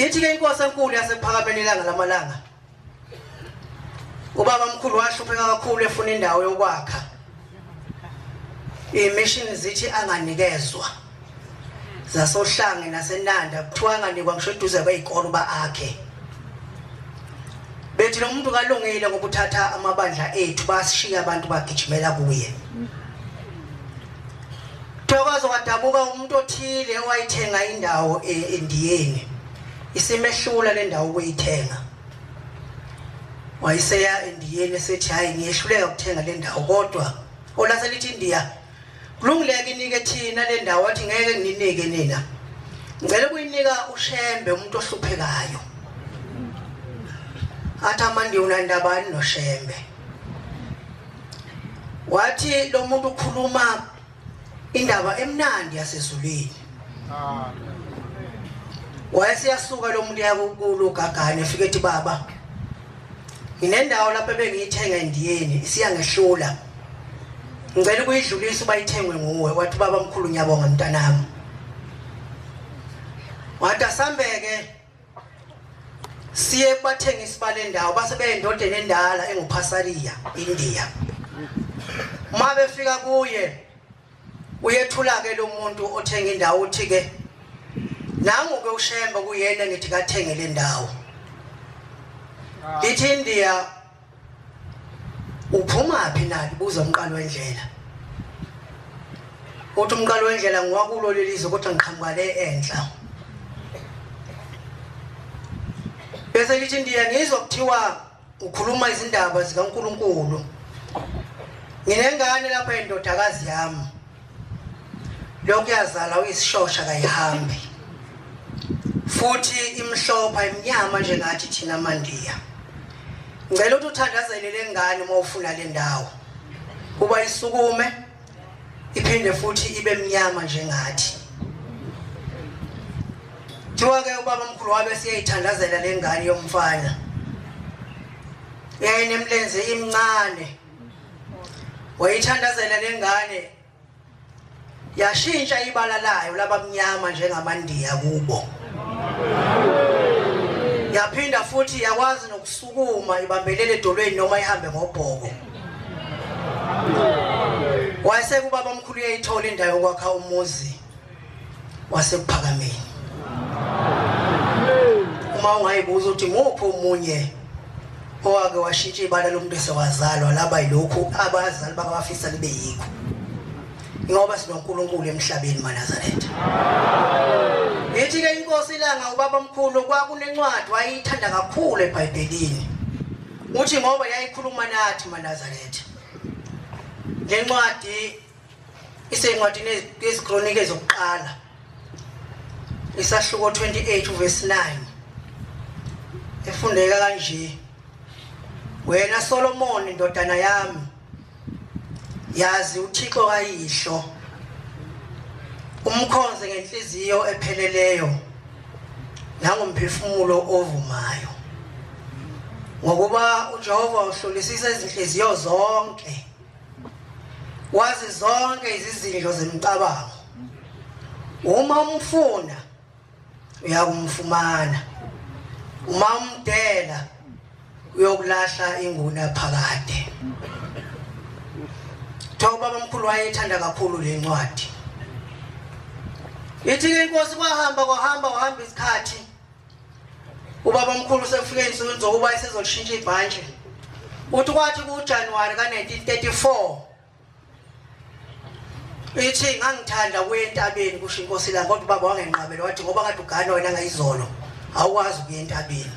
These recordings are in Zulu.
Ithi ke inkosi enkulu yasephakameni ilanga lamalanga. Ubaba mkhulu washupeka kakhulu efuna indawo yokwakha. Imission zithi anganikezwa. Zasohlange nasenanda kuthiwa anganikwa ngisho eduze kwezikolo akhe. Bethi lo muntu kalungile ngoba uthatha amabandla ethu basishiya abantu bagijimela kuye. Thokozo kwadabuka umuntu othile owayithenga indawo eNdiyeni. Isimehlula le ndawo ukuyithenga. Wayiseya eNdiyeni esethi hayi ngiyehluleka ukuthenga le ndawo kodwa olaselithi India kulungileke inike thina le ndawo wathi ngeke nginike nina. Ngicela ukuyinika uShembe umuntu ohluphekayo. Athi amandi unandabani noShembe. Wathi lo muntu ukhuluma indaba emnandi yasezulwini. Wayesiyasuka lo muntu yakukulu gagane efike ethi baba nginendawo lapho bengiyithenga eNdiyeni isiyangehlula. Ngicela ukuyidlulisa bayithengwe nguwe. Wathi baba mkhulu ngiyabonga mntanami. Wathi asambeke siye bathenga isibale ndawo base beyindodeni endala enguPhasaliya India. Uma befika kuye uyethula ke lo muntu othenga indawo uthi ke nangu ke uShembe kuyena ngithi kathenge le ndawo. Lithi India uphuma phi nali buza umqalo wendlela. Uthi umqalo wendlela ngiwakulo lelizwe kodwa ngiqhamuka le enhla. Bese lithi India ngizwa kuthiwa ukhuluma izindaba zikaNkulunkulu. Nginengane lapha endodakazi yami. Lokhu yazala uyisishosha kayihambi. Futhi imhlopha imnyama njengathi thina mandiya. Ngicela ukuthi uthandazele lengane uma ufuna le ndawo. Kuba isukume iphinde futhi ibe mnyama njengathi. Thiwa ke ubaba mkhulu wabe siyayithandazela lengane yomfana. Yayinemlenze imncane. Wayithandazela lengane yashintsha ibala layo labamnyama njengamandiya kubo. Yaphinda futhi yakwazi nokusukuma ibambelele edolweni noma ihambe ngobhoko. Wayese kubaba omkhulu uyayithola indawo yokwakha umuzi wasephakameni. Uma ungayibuza ukuthi nguphi umunye owake washintsha ibala lomuntu esewazalwa laba yilokhu abazali bakafisa libe yikho. Ngoba sinoNkulunkulu emhlabeni maNazaretha. Ithi ke inkosi ilanga ubaba mkhulu kwakunencwadi wayithanda kakhulu eBhayibhelini. Uthi ngoba yayikhuluma nathi maNazaretha. Le ncwadi isencwadini yezikronike zokuqala. Isahluko 28 verse 9. Efundeka kanje. Wena Solomon indodana yami yazi uThixo kayihlo umkhonze ngenhliziyo epheleleyo nangomphefumulo ovumayo ngokuba uJehova uhlolisisa izinhliziyo zonke wazi zonke izizindlo zemicabango uma umfuna uyakumfumana uma umdela uyokulahla inguna phakade. Ubaba mkhulu wayethanda kakhulu le ncwadi. Ithi ke inkosi kwahamba isikhathi. Ubaba mkhulu sefike insuku zokuba isezolishintsha ibhanje. Uthi kwathi kuJanuary ka1934 ithi ngangithanda kuye entabeni kusho inkosi la kodwa ubaba wangenqabela wathi ngoba kade ugana wena ngayizolo awukwazi ukuya entabeni.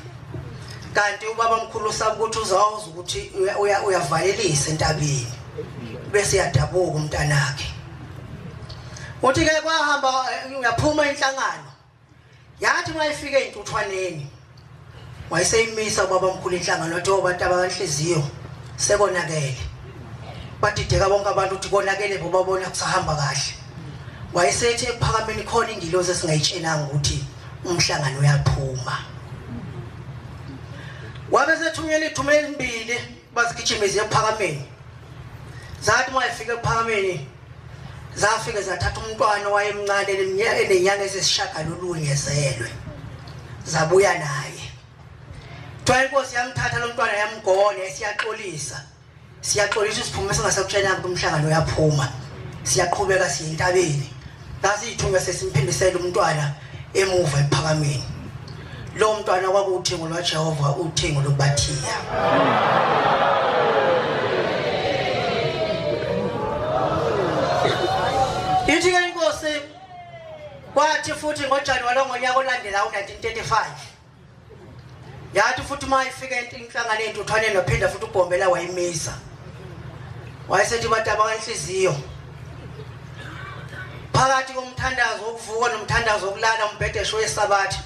Kanti ubaba mkhulu sabe ukuthi uzawuza ukuthi uyavalelisa entabeni. Bese yadabuka umntanakhe. Uthi ke kwahamba uyaphuma inhlangano. Yathi mayifike eintuthwaneni. Wayeseyimisa ubaba omkhulu inhlangano wathi abantu abanhliziyo sekonakele. Badideka bonke abantu uthi konakele babona kusahamba kahle. Wayesethi ephakameni khona ingilozi esingayitshelanga ukuthi umhlangano uyaphuma. Wabe sethunyelwa ithumela ezimbili bazigijimeza ephakameni. Zathi mayifike ephakameni zafike zathatha umntwana wayemncane enenyanga ezisishagalolunye ezelwe. zabuya naye. Kuthiwa inkosi yamthatha lo mntwana yamgona, siyaxolisa isiphume singasakutshela umhlangano uyaphuma. Siyaqhubeka siye entabeni. Ngasithunywa sesimphendisela umntwana emuva ephakameni. Lo mntwana kwakuthengo lwaJehova, uthengo lokubathiya. Ithi ke inkosi kwathi futhi ngoJanuwari ngonyaka olandelayo 1935 yathi futhi mayifika inhlangano entuthwane nophinda futhi uBhombela wayimisa. Wayesethi bathi abanhliziyo phakathi komthandazo wokuvuka nomthandazo wokulala umbhedesho wesabathi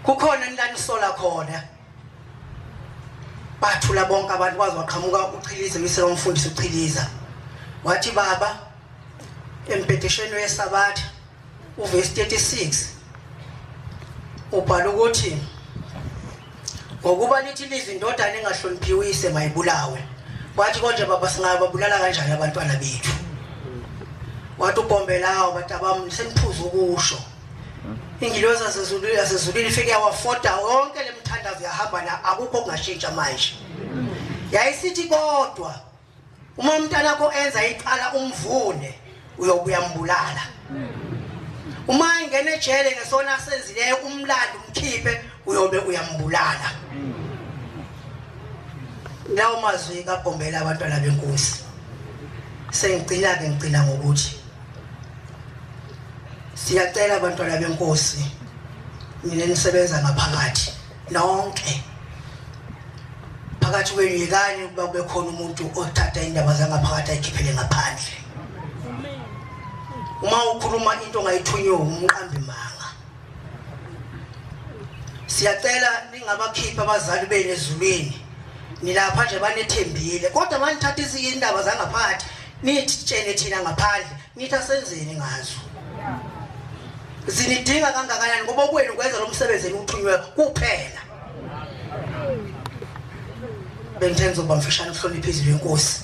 kukhona nilanisola khona. Bathula bonke abantu kwaze waqhamuka uChiliza uyise umfundisi uChiliza. Wathi baba embhedeshweni wesabathi uverse 36 ubhala ukuthi ngokuba lithi lizi indodana engahloniphiwe ise mayibulawe. Wathi konje baba singababulala kanjani abantwana bethu? Wathi uBhombela bathi abamseniphuza ukusho. Ingilosi asezulwini ifike yawafoda wonke lemthandazo yahamba la akukho okungashintsha manje. Yayisithi kodwa uma umntanakho enza iqala umvune uyobuya mbulala. Uma ingene ejele ngesona senzileyo umlando umkhiphe uyobe uyambulala. Lawo mazwi kaBhombela abantwana benkosi. Ngicina ngokuthi siyacela abantwana benkosi mina nisebenza ngaphakathi nonke phakathi kwenu yikani ukuba kube khona umuntu othatha indaba zangaphakathi ayikhiphele ngaphandle. Uma ukhuluma into ongayithunywa umqambi manga. Siyacela ningabakhipha abazali benu ezulwini. Nilapha nje banethembile kodwa manithatha izindaba zangaphakathi nithi tshene thina ngaphandle nithi asenzeni ngazo. Zinidinga kangakanani ngoba kwenu kwenza lo msebenzi uthunywe kuphela. Bengithenza ubamfishana uhlonipha izwi lenkosi.